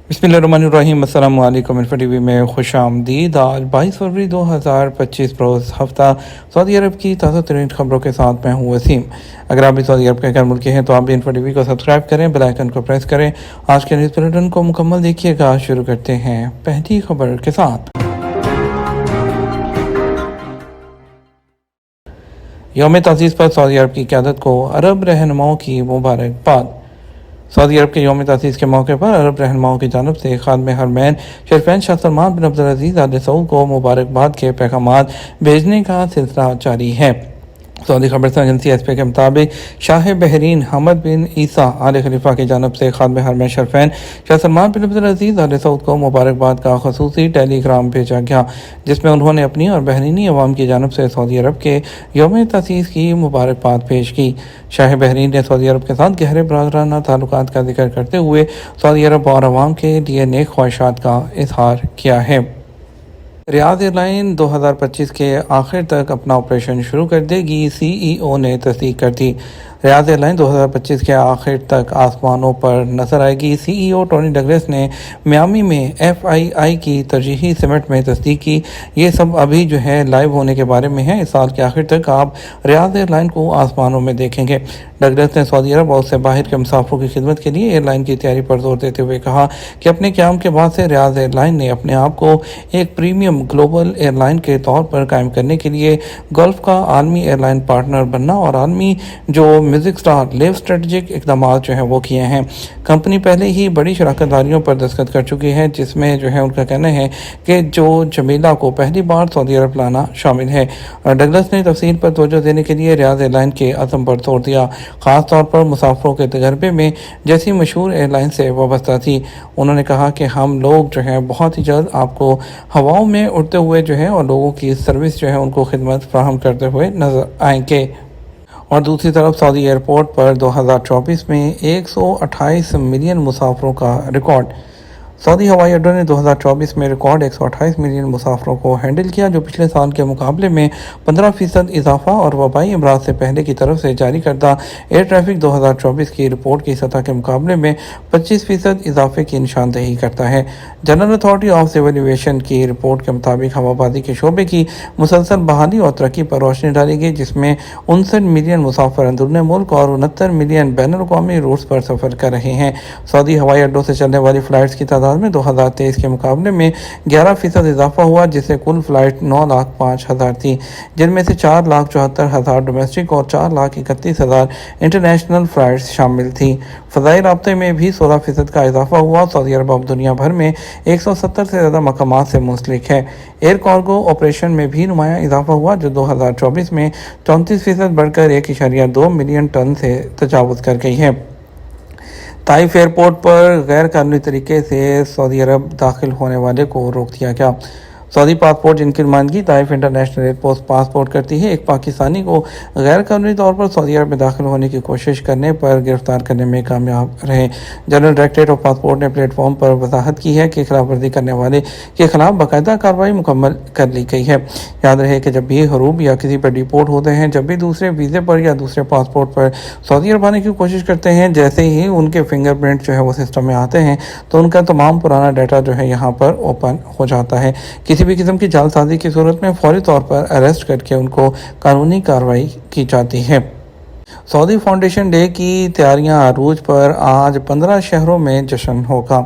बिस्मिल्लाहिर्रहमानिर्रहीम। अस्सलाम वालेकुम। इन्फो टीवी में खुश आमदीद। आज 22 फरवरी 2025 रोज़ हफ्ता सऊदी अरब की ताज़ा तरीन खबरों के साथ मैं हूँ वसीम। अगर आप भी सऊदी अरब के गैर मुल्की हैं तो आप भी इन्फो टीवी को सब्सक्राइब करें, बेल आइकन को प्रेस करें। आज के न्यूज़ बुलेटिन को मुकम्मल देखिएगा। शुरू करते हैं पहली खबर के साथ। यौम तासीस पर सऊदी अरब की क़यादत को अरब रहनुमाओं की मुबारकबाद। सऊदी अरब के यौम तासीस के मौके पर अरब रहनुमाओं की जानब से खादिम हरमैन शरीफैन शाह सलमान बिन अब्दुल अजीज़ आल सऊद को मुबारकबाद के पैगामात भेजने का सिलसिला जारी है। सऊदी खबर एजेंसी एसपी के मुताबिक शाह बहरीन हमद बिन ईसा आल खलीफा की जानब से खादिम हरमैन शरीफैन शाह सलमान बिन अब्दुल अजीज़ आल सऊद को मुबारकबाद का खसूसी टेलीग्राम भेजा गया, जिसमें उन्होंने अपनी और बहरीनी अवाम की जानब से सऊदी अरब के यौम तासीस की मुबारकबाद पेश की। शाह बहरीन ने सऊदी अरब के साथ गहरे बरादराना ताल्लुकात का जिक्र करते हुए सऊदी अरब और अवाम के लिए नेक ख्वाहिशात का इजहार किया है। रियाद एयरलाइन 2025 के आखिर तक अपना ऑपरेशन शुरू कर देगी, सीईओ ने तस्दीक कर दी। रियाद एयरलाइन 2025 के आखिर तक आसमानों पर नजर आएगी। सीईओ टोनी डगलस ने मियामी में एफआईआई की तरजीही समिट में तस्दीक की। ये सब अभी लाइव होने के बारे में है। इस साल के आखिर तक आप रियाद एयरलाइन को आसमानों में देखेंगे। डगलस ने सऊदी अरब और उससे बाहर के मुसाफिरों की खिदमत के लिए एयरलाइन की तैयारी पर जोर देते हुए कहा कि अपने क़याम के बाद से रियाद एयरलाइन ने अपने आप को एक प्रीमियम ग्लोबल एयरलाइन के तौर पर कायम करने के लिए गल्फ का आलमी एयरलाइन पार्टनर बनना और आलमी म्यूजिक स्टार लेव स्ट्रेटजिक इकदाम वो किए हैं। कंपनी पहले ही बड़ी शराकतदारियों पर दस्तखत कर चुकी है, जिसमें उनका कहना है कि जमीला को पहली बार सऊदी अरब लाना शामिल है। डगलस ने तफसील पर तवज्जो देने के लिए रियाद एयरलाइन के अज़म पर जोर दिया, ख़ास तौर पर मुसाफिरों के तजर्बे में जैसी मशहूर एयरलाइन से वाबस्ता थी। उन्होंने कहा कि हम लोग बहुत ही जल्द आपको हवाओं में उड़ते हुए और लोगों की सर्विस उनको खिदमत फराहम करते हुए नजर आएंगे। और दूसरी तरफ सऊदी एयरपोर्ट पर 2024 में 128 मिलियन मुसाफिरों का रिकॉर्ड। सऊदी हवाई अड्डों ने 2024 में रिकॉर्ड 128 मिलियन मुसाफिरों को हैंडल किया, जो पिछले साल के मुकाबले में 15% इजाफा और वबाई अमराज से पहले की तरफ से जारी करदा एयर ट्रैफिक 2024 की रिपोर्ट की सतह के मुकाबले में 25% इजाफे की निशानदेही करता है। General Authority of Civil Aviation की रिपोर्ट के मुताबिक हवाबाजी के शोबे की मुसलसल बहाली और तरक्की पर रोशनी डाली गई, जिसमें 59 मिलियन मुसाफिर अंदरूनी मुल्क और 69 मिलियन बैनुल अक़वामी रूट्स पर सफ़र कर रहे हैं। सऊदी हवाई अड्डों से चलने वाली फ़्लाइट्स की तादाद में 2023 के मुकाबले में 11% इजाफा हुआ, जिससे कुल फ़्लाइट 9,05,000 थी, जिनमें से 4,74,000 डोमेस्टिक और 4,31,000 इंटरनेशनल फ़्लाइट्स शामिल थी। फ़ज़ाई राब्ते में भी 16% का इजाफा हुआ। सऊदी अरब अब दुनिया भर में 170 से ज़्यादा मकामात से मुंसलिक है। एयर कार्गो ऑपरेशन में भी नुमाया इजाफा हुआ, जो 2024 में 34% बढ़कर 1.2 मिलियन टन से तजावुज़ कर गई है। ताइफ एयरपोर्ट पर गैर कानूनी तरीके से सऊदी अरब दाखिल होने वाले को रोक दिया गया। सऊदी पासपोर्ट जिनकी नुमाइंदगी ताइफ इंटरनेशनल एयरपोर्ट पासपोर्ट करती है, एक पाकिस्तानी को गैर कानूनी तौर पर सऊदी अरब में दाखिल होने की कोशिश करने पर गिरफ्तार करने में कामयाब रहे। जनरल डायरेक्टरेट ऑफ पासपोर्ट ने प्लेटफॉर्म पर वजाहत की है कि खिलाफ वर्जी करने वाले के खिलाफ बाकायदा कार्रवाई मुकम्मल कर ली गई है। याद रहे कि जब भी हरूब या किसी पर डिपोर्ट होते हैं, जब भी दूसरे वीज़े पर या दूसरे पासपोर्ट पर सऊदी अरब आने की कोशिश करते हैं, जैसे ही उनके फिंगरप्रिंट वो सिस्टम में आते हैं, तो उनका तमाम पुराना डाटा यहाँ पर ओपन हो जाता है। किसी भी किस्म की जालसाजी की सूरत में फौरी तौर पर अरेस्ट करके उनको कानूनी कार्रवाई की जाती है। सऊदी फाउंडेशन डे की तैयारियां अरूज पर आज 15 शहरों में जश्न होगा।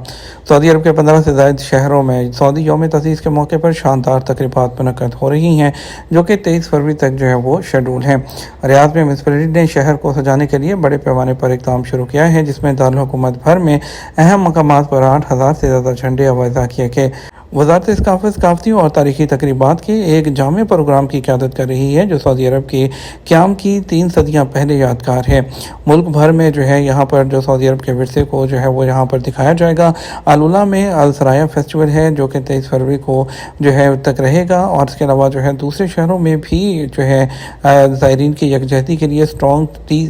सऊदी अरब के 15 से ज़ायद शहरों में सऊदी यौम तासीस के मौके पर शानदार तकरीबात मुनक़्क़द हो रही हैं, जो कि 23 फरवरी तक वो शेड्यूल हैं। रियाद में म्युनिसिपैलिटी ने शहर को सजाने के लिए बड़े पैमाने पर इक़दाम शुरू किया है, जिसमें दारुल हुकूमत भर में अहम मकामात पर 8,000 से ज़्यादा झंडे अवज़ा किए गए। वज़ारत सकाफ़ती और तारीख़ी तकरीबात के एक जामे प्रोग्राम की क़यादत कर रही है, जो सऊदी अरब के क़याम की 3 सदियाँ पहले यादगार है। मुल्क भर में यहाँ पर जो सऊदी अरब के विरसे को वो यहाँ पर दिखाया जाएगा। अल-उला में अल-सराया फेस्टिवल है, जो कि 23 फरवरी को तक रहेगा, और इसके अलावा दूसरे शहरों में भी ज़ायरीन की यकजहती के लिए स्ट्रॉन्ग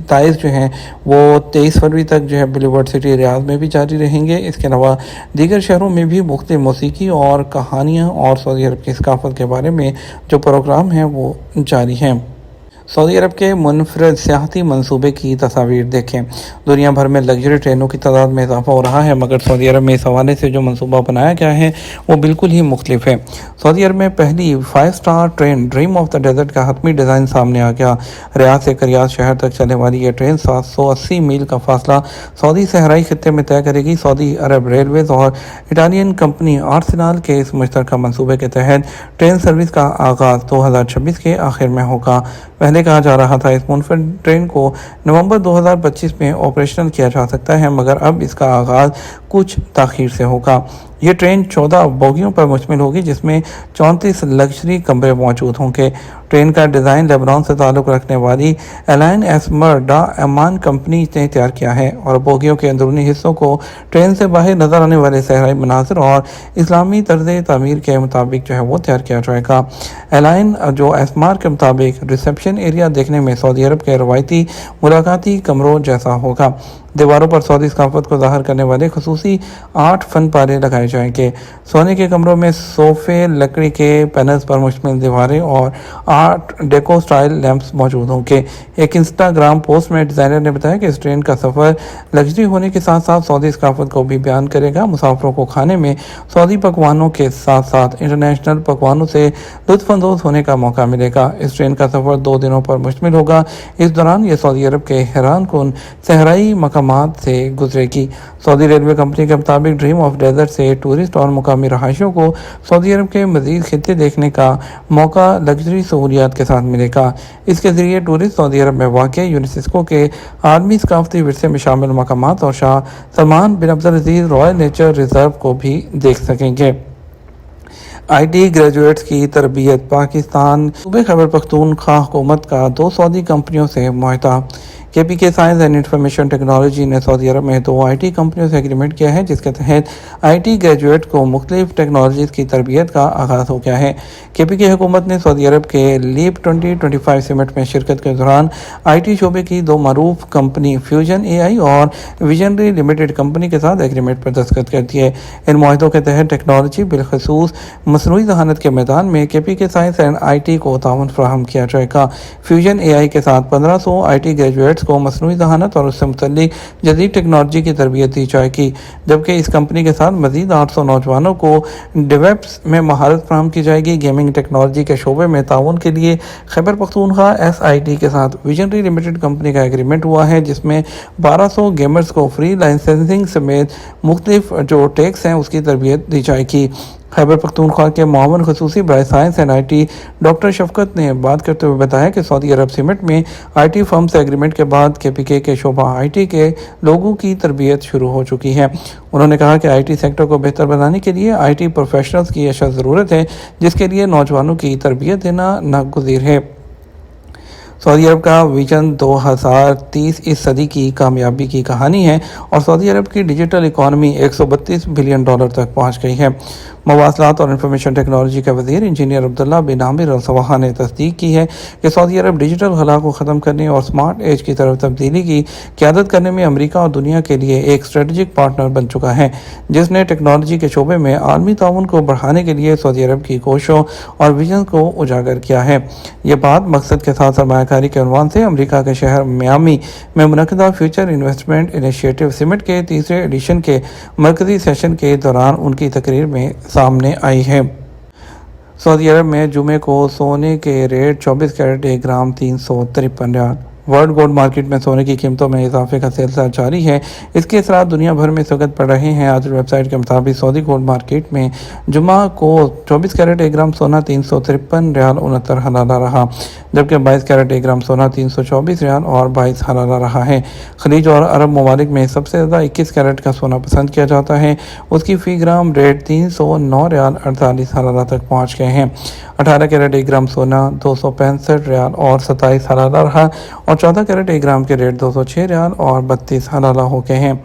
ताइज़ वो 23 फरवरी तक बुलेवर्ड सिटी रियाद में भी जारी रहेंगे। इसके अलावा दीगर शहरों में भी मुख्तलिफ मौसीकी और कहानियाँ और सऊदी अरब की सकाफत के बारे में जो प्रोग्राम हैं वो जारी हैं। सऊदी अरब के मुनफरद सियाहती मंसूबे की तस्वीर देखें। दुनिया भर में लग्जरी ट्रेनों की तादाद में इजाफा हो रहा है, मगर सऊदी अरब में इस हवाले से जो मंसूबा बनाया गया है वो बिल्कुल ही मुख्तलिफ है। सऊदी अरब में पहली 5 star train Dream of the Desert का हतमी डिज़ाइन सामने आ गया। रियाद से रियाद शहर तक चलने वाली ये ट्रेन 780 मील का फासला सऊदी सहराई खित्ते में तय करेगी। सऊदी अरब रेलवेज और इटालियन कंपनी आर्सेनल के इस मुश्तरका मंसूबे के तहत ट्रेन सर्विस का आगाज़ 2026 के आखिर में होगा। पहले कहा जा रहा था इस मुनफरद ट्रेन को नवंबर 2025 में ऑपरेशनल किया जा सकता है, मगर अब इसका आगाज़ कुछ ताख़ीर से होगा। ये ट्रेन 14 बोगियों पर मुश्तमिल होगी, जिसमें 34 लग्जरी कमरे मौजूद होंगे। ट्रेन का डिज़ाइन लेबनान से ताल्लुक़ रखने वाली एलाइन एस्मर डा अमान कंपनी ने तैयार किया है और बोगियों के अंदरूनी हिस्सों को ट्रेन से बाहर नज़र आने वाले सहराई मनाज़र और इस्लामी तर्ज़ तामीर के मुताबिक जो है वो तैयार किया जाएगा। एलाइन जो एस्मार के मुताबिक रिसेप्शन एरिया देखने में सऊदी अरब के रवायती मुलाकाती कमरों जैसा होगा। दीवारों पर सऊदी सकाफत को ज़ाहिर करने वाले खुसूसी 8 फन पारे लगाए जाएंगे। सोने के कमरों में सोफ़े, लकड़ी के पैनल्स पर मुश्तमिल दीवारें और 8 डेको स्टाइल लैंप्स मौजूद होंगे। एक इंस्टाग्राम पोस्ट में डिज़ाइनर ने बताया कि इस ट्रेन का सफ़र लग्जरी होने के साथ साथ सऊदी सकाफत को भी बयान करेगा। मुसाफिरों को खाने में सऊदी पकवानों के साथ साथ इंटरनेशनल पकवानों से लुत्फ़अंदोज़ होने का मौका मिलेगा। इस ट्रेन का सफ़र 2 दिनों पर मुश्तमिल होगा। इस दौरान ये सऊदी अरब के हैरान कुन सहराई मकामात से गुजरेगी। सऊदी रेलवे कंपनी के मुताबिक ड्रीम ऑफ डेजर्ट से टूरिस्ट और मुकामी रहायशियों को सऊदी अरब के मज़ीद खित्ते देखने का मौका लग्जरी सहूलियात के साथ मिलेगा। इसके ज़रिए टूरिस्ट सऊदी अरब में वाक़ यूनेस्को के आलमी सकाफती विरसे में शामिल मकामात और शाह सलमान बिन अब्दुल अज़ीज़ रॉयल नेचर रिज़र्व को भी देख सकेंगे। IT ग्रेजुएट्स की तरबियत। पाकिस्तान सूबे खैबर पख्तूनख्वा हुकूमत का 2 सऊदी कंपनियों से मुआहदा। KPK science and information technology ने सऊदी अरब में 2 IT कंपनियों से एग्रीमेंट किया है, जिसके तहत IT ग्रेजुएट को मुख्तलिफ टेक्नोलॉजीज़ की तरबियत का आगाज़ हो गया है। KPK हुकूमत ने सऊदी अरब के लीप 2025 समिट में शिरकत के दौरान IT शोबे की 2 मरूफ कंपनी फ्यूजन AI और विजनरी लिमिटेड कंपनी के साथ एग्रीमेंट पर दस्तखत कर दिए। इन मुआहदों के तहत टेक्नोलॉजी बिलखसूस मसनूई ज़हानत के मैदान में KPK साइंस एंड IT को ताउन फराहम किया जाएगा। फ्यूजन AI के साथ 1500 IT ग्रेजुएट को मसनूई ज़हानत और उससे मुतल्लिक जदीद टेक्नोलॉजी की तरबियत दी जाएगी, जबकि इस कंपनी के साथ मज़ीद 800 नौजवानों को डेवलप्स में महारत फराहम की जाएगी। गेमिंग टेक्नोलॉजी के शोबे में ताउन के लिए खैबर पख्तूनख्वा SIT के साथ विजनरी लिमिटेड कंपनी का एग्रीमेंट हुआ है, जिसमें 1200 गेमर्स को फ्री लाइसेंसिंग समेत मुख्तलिफ जो टैक्स हैं उसकी तरबियत दी जाएगी। खैबर पख्तूनख्वा के मुआवन खसूसी बराए साइंस एंड IT डॉक्टर शफकत ने बात करते हुए बताया कि सऊदी अरब समिट में IT फर्म से एग्रीमेंट के बाद KPK के शोबा IT के लोगों की तरबियत शुरू हो चुकी है। उन्होंने कहा कि IT सेक्टर को बेहतर बनाने के लिए IT प्रोफेशनल्स की अशद ज़रूरत है, जिसके लिए नौजवानों की तरबियत देना नागुज़ीर है। सऊदी अरब का विजन 2030 इस सदी की कामयाबी की कहानी है और सऊदी अरब की डिजिटल इकॉनमी $132 बिलियन तक पहुंच गई है। मवासलात और इंफॉर्मेशन टेक्नोलॉजी के वज़ीर इंजीनियर अब्दुल्ला बिन आमिर अल सवाहा ने तस्दीक की है कि सऊदी अरब डिजिटल खला को ख़त्म करने और स्मार्ट एज की तरफ तब्दीली की क़यादत करने में अमरीका और दुनिया के लिए एक स्ट्रेटजिक पार्टनर बन चुका है, जिसने टेक्नोलॉजी के शोबे में आलमी ताउन को बढ़ाने के लिए सऊदी अरब की कोशिशों और विजन को उजागर किया है। ये बात मकसद के साथ सरमायाकारी के उन्वान से अमरीका के शहर मियामी में मुनक़दा फ्यूचर इन्वेस्टमेंट इनिशिएटिव समिट के 3रे एडिशन के मरकज़ी सेशन के दौरान उनकी तकरीर में सामने आई है। सऊदी अरब में जुमे को सोने के रेट 24 कैरेट 1 ग्राम 353 रियाल। वर्ल्ड गोल्ड मार्केट में सोने की कीमतों में इजाफे का सिलसिला जारी है। इसके असरात दुनिया भर में सख्त पड़ रहे हैं। आज वेबसाइट के मुताबिक सऊदी गोल्ड मार्केट में जुमा को 24 कैरेट 1 ग्राम सोना 353 रियाल 69 हलाला रहा, जबकि 22 कैरेट 1 ग्राम सोना 324 रियाल और 22 हलाला रहा है। खलीज और अरब ममालिक में सबसे ज़्यादा 21 कैरेट का सोना पसंद किया जाता है। उसकी फ़ी ग्राम रेट 309 रियाल 48 हलाला तक पहुँच गए हैं। 18 कैरेट 1 ग्राम सोना 265 रियाल और 27 हलाला रहा और 14 कैरेट 1 ग्राम के रेट 206 रियाल और 32 हलाला हो गए हैं।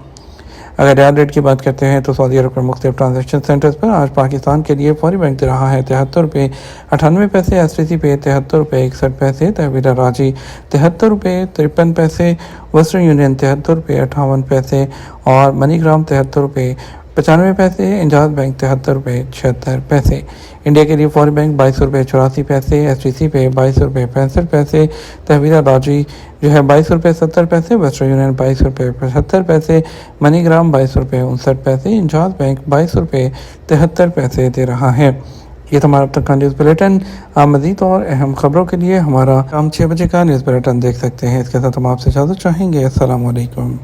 अगर रियाल रेट की बात करते हैं तो सऊदी अरब के मुख्तलिफ ट्रांजेक्शन सेंटर्स पर आज पाकिस्तान के लिए फौरी बैंक दे रहा है 73 रुपये 98 पैसे, STC पे 73 रुपये 61 पैसे, तहवील राजी 73 रुपये 53 पैसे, वेस्टर्न यूनियन 73 रुपये 58 पैसे और मनीग्राम 73 रुपये 95 पैसे, इंजाज बैंक 73 रुपये 76 पैसे, इंडिया के लिए फौरी बैंक 22 रुपये 84 पैसे, STC पे 22 रुपये 65 पैसे, तहवीला राजी जो है 22 रुपये 70 पैसे, वेस्टर्न यूनियन 22 रुपये 75 पैसे, मनीग्राम 22 रुपये 59 पैसे, इंजाज बैंक 22 रुपये 73 पैसे दे रहा है। ये तो हमारा अब तक का न्यूज़ बुलेटिन। आप मज़ीद और अहम खबरों के लिए हमारा शाम 6 बजे का न्यूज़ बुलेटिन देख सकते हैं। इसके साथ हम आपसे इजाज़त चाहेंगे। अस्सलाम वालेकुम।